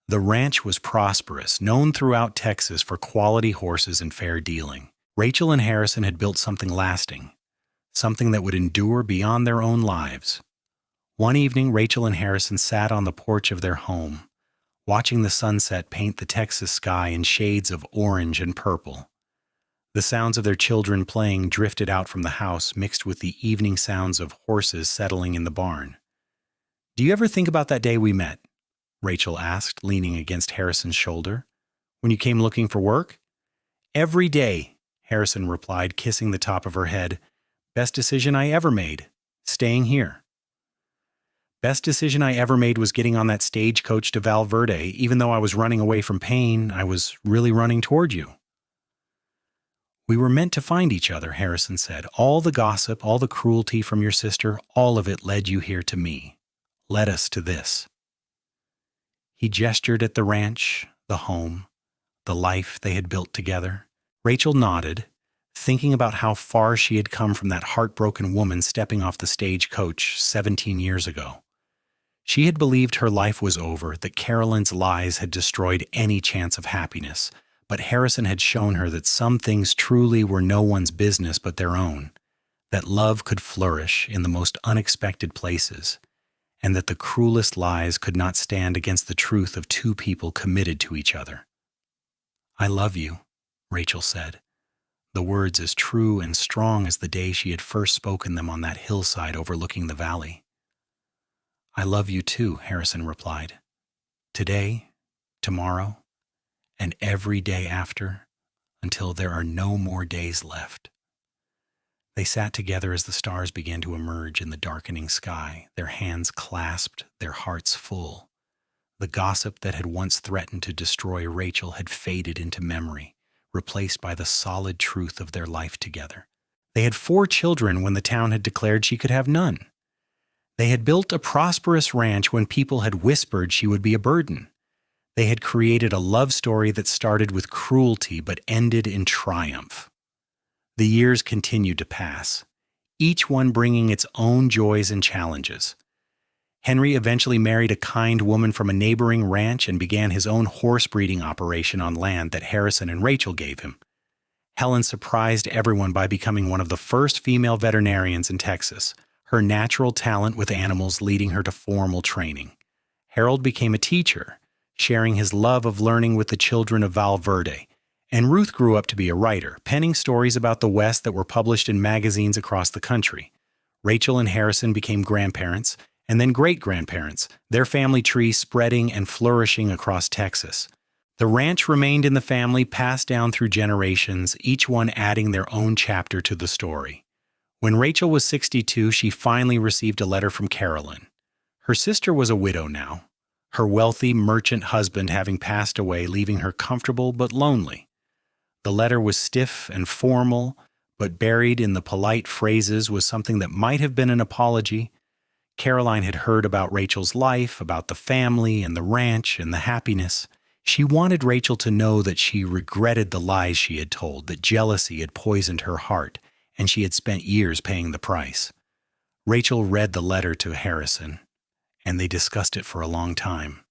The ranch was prosperous, known throughout Texas for quality horses and fair dealing. Rachel and Harrison had built something lasting, something that would endure beyond their own lives. One evening, Rachel and Harrison sat on the porch of their home, watching the sunset paint the Texas sky in shades of orange and purple. The sounds of their children playing drifted out from the house, mixed with the evening sounds of horses settling in the barn. "Do you ever think about that day we met?" Rachel asked, leaning against Harrison's shoulder. "When you came looking for work?" "Every day," Harrison replied, kissing the top of her head. "Best decision I ever made, staying here." "Best decision I ever made was getting on that stagecoach to Val Verde. Even though I was running away from pain, I was really running toward you." "We were meant to find each other," Harrison said. "All the gossip, all the cruelty from your sister, all of it led you here to me, led us to this." He gestured at the ranch, the home, the life they had built together. Rachel nodded, thinking about how far she had come from that heartbroken woman stepping off the stagecoach 17 years ago. She had believed her life was over, that Carolyn's lies had destroyed any chance of happiness, but Harrison had shown her that some things truly were no one's business but their own. that love could flourish in the most unexpected places, and that the cruelest lies could not stand against the truth of two people committed to each other. "I love you," Rachel said, the words as true and strong as the day she had first spoken them on that hillside overlooking the valley. "I love you too," Harrison replied. "Today, tomorrow, and every day after, until there are no more days left." They sat together as the stars began to emerge in the darkening sky, their hands clasped, their hearts full. The gossip that had once threatened to destroy Rachel had faded into memory, replaced by the solid truth of their life together. They had 4 children when the town had declared she could have none. They had built a prosperous ranch when people had whispered she would be a burden. They had created a love story that started with cruelty but ended in triumph. The years continued to pass, each one bringing its own joys and challenges. Henry eventually married a kind woman from a neighboring ranch and began his own horse breeding operation on land that Harrison and Rachel gave him. Helen surprised everyone by becoming one of the first female veterinarians in Texas, her natural talent with animals leading her to formal training. Harold became a teacher, sharing his love of learning with the children of Val Verde, and Ruth grew up to be a writer, penning stories about the West that were published in magazines across the country. Rachel and Harrison became grandparents, and then great-grandparents, their family tree spreading and flourishing across Texas. The ranch remained in the family, passed down through generations, each one adding their own chapter to the story. When Rachel was 62, she finally received a letter from Carolyn. Her sister was a widow now, her wealthy merchant husband having passed away, leaving her comfortable but lonely. The letter was stiff and formal, but buried in the polite phrases was something that might have been an apology. Caroline had heard about Rachel's life, about the family and the ranch and the happiness. She wanted Rachel to know that she regretted the lies she had told, that jealousy had poisoned her heart, and she had spent years paying the price. Rachel read the letter to Harrison, and they discussed it for a long time.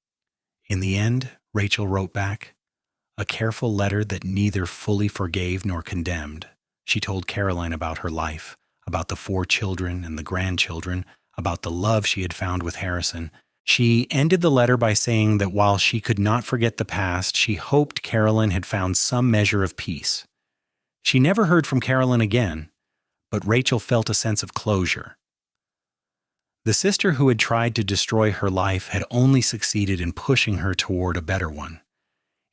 In the end, Rachel wrote back, a careful letter that neither fully forgave nor condemned. She told Caroline about her life, about the 4 children and the grandchildren, about the love she had found with Harrison. She ended the letter by saying that while she could not forget the past, she hoped Carolyn had found some measure of peace. She never heard from Carolyn again, but Rachel felt a sense of closure. The sister who had tried to destroy her life had only succeeded in pushing her toward a better one.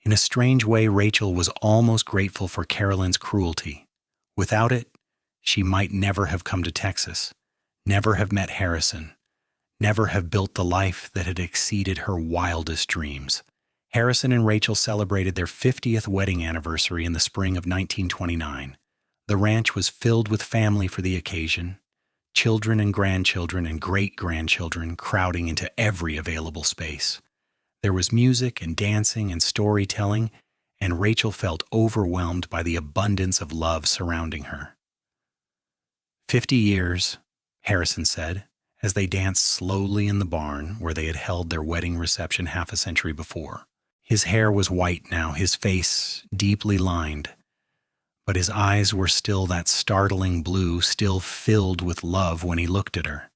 In a strange way, Rachel was almost grateful for Carolyn's cruelty. Without it, she might never have come to Texas, never have met Harrison, never have built the life that had exceeded her wildest dreams. Harrison and Rachel celebrated their 50th wedding anniversary in the spring of 1929. The ranch was filled with family for the occasion, children and grandchildren and great-grandchildren crowding into every available space. There was music and dancing and storytelling, and Rachel felt overwhelmed by the abundance of love surrounding her. 50 years, Harrison said, as they danced slowly in the barn where they had held their wedding reception half a century before. His hair was white now, his face deeply lined, but his eyes were still that startling blue, still filled with love when he looked at her.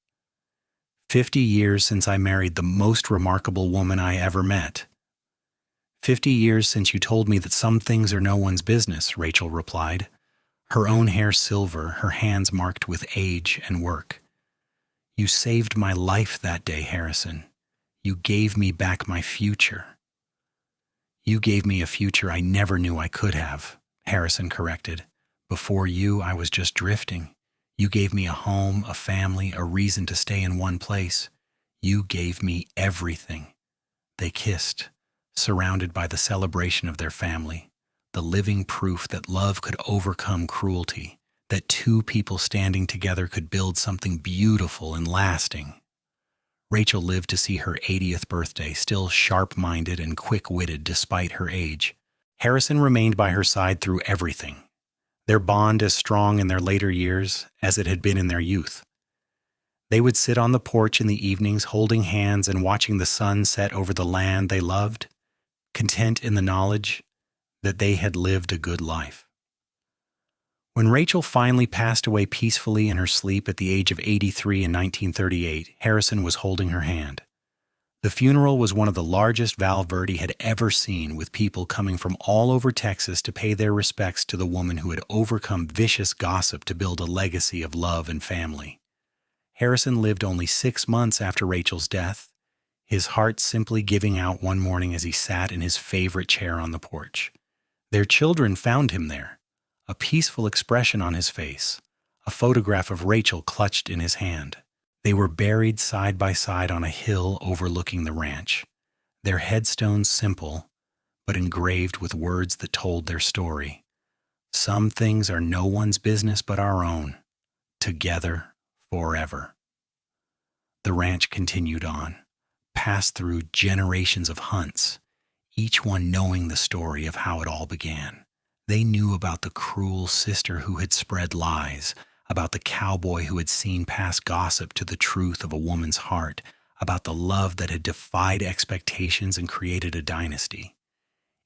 50 years since I married the most remarkable woman I ever met. 50 years since you told me that some things are no one's business, Rachel replied, her own hair silver, her hands marked with age and work. You saved my life that day, Harrison. You gave me back my future. You gave me a future I never knew I could have, Harrison corrected. Before you, I was just drifting. You gave me a home, a family, a reason to stay in one place. You gave me everything. They kissed, surrounded by the celebration of their family, the living proof that love could overcome cruelty, that 2 people standing together could build something beautiful and lasting. Rachel lived to see her 80th birthday, still sharp-minded and quick-witted despite her age. Harrison remained by her side through everything, their bond as strong in their later years as it had been in their youth. They would sit on the porch in the evenings holding hands and watching the sun set over the land they loved, content in the knowledge that they had lived a good life. When Rachel finally passed away peacefully in her sleep at the age of 83 in 1938, Harrison was holding her hand. The funeral was one of the largest Val Verde had ever seen, with people coming from all over Texas to pay their respects to the woman who had overcome vicious gossip to build a legacy of love and family. Harrison lived only 6 months after Rachel's death, his heart simply giving out one morning as he sat in his favorite chair on the porch. Their children found him there, a peaceful expression on his face, a photograph of Rachel clutched in his hand. They were buried side by side on a hill overlooking the ranch, their headstones simple, but engraved with words that told their story. Some things are no one's business but our own. Together, forever. The ranch continued on, passed through generations of hunts, each one knowing the story of how it all began. They knew about the cruel sister who had spread lies, about the cowboy who had seen past gossip to the truth of a woman's heart, about the love that had defied expectations and created a dynasty.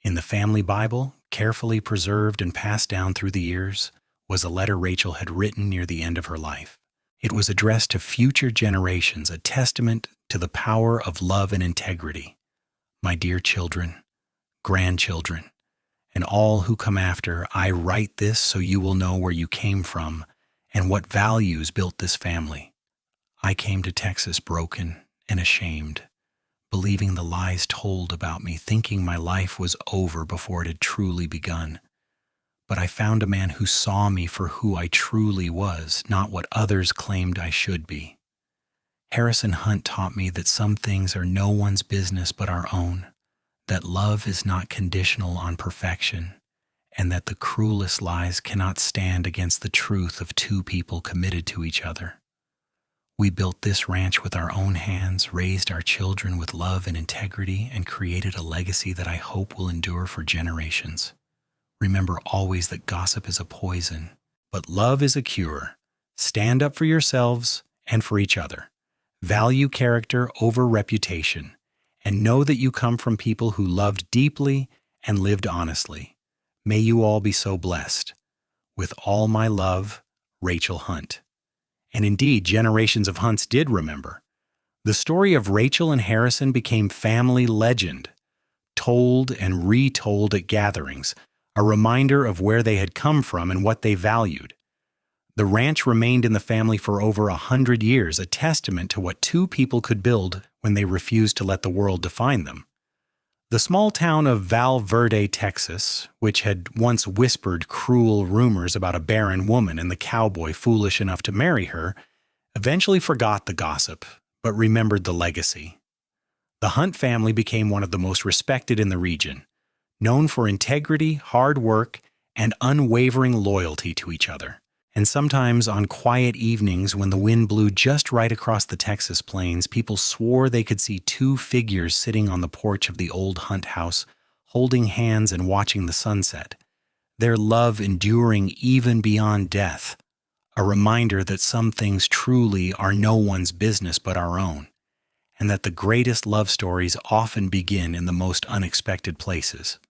In the family Bible, carefully preserved and passed down through the years, was a letter Rachel had written near the end of her life. It was addressed to future generations, a testament to the power of love and integrity. My dear children, grandchildren, and all who come after, I write this so you will know where you came from and what values built this family. I came to Texas broken and ashamed, believing the lies told about me, thinking my life was over before it had truly begun. But I found a man who saw me for who I truly was, not what others claimed I should be. Harrison Hunt taught me that some things are no one's business but our own, that love is not conditional on perfection, and that the cruelest lies cannot stand against the truth of two people committed to each other. We built this ranch with our own hands, raised our children with love and integrity, and created a legacy that I hope will endure for generations. Remember always that gossip is a poison, but love is a cure. Stand up for yourselves and for each other. Value character over reputation, and know that you come from people who loved deeply and lived honestly. May you all be so blessed. With all my love, Rachel Hunt. And indeed, generations of Hunts did remember. The story of Rachel and Harrison became family legend, told and retold at gatherings, a reminder of where they had come from and what they valued. The ranch remained in the family for over 100 years, a testament to what two people could build when they refused to let the world define them. The small town of Val Verde, Texas, which had once whispered cruel rumors about a barren woman and the cowboy foolish enough to marry her, eventually forgot the gossip, but remembered the legacy. The Hunt family became one of the most respected in the region, known for integrity, hard work, and unwavering loyalty to each other. And sometimes on quiet evenings when the wind blew just right across the Texas plains, people swore they could see two figures sitting on the porch of the old Hunt house, holding hands and watching the sunset, their love enduring even beyond death, a reminder that some things truly are no one's business but our own, and that the greatest love stories often begin in the most unexpected places.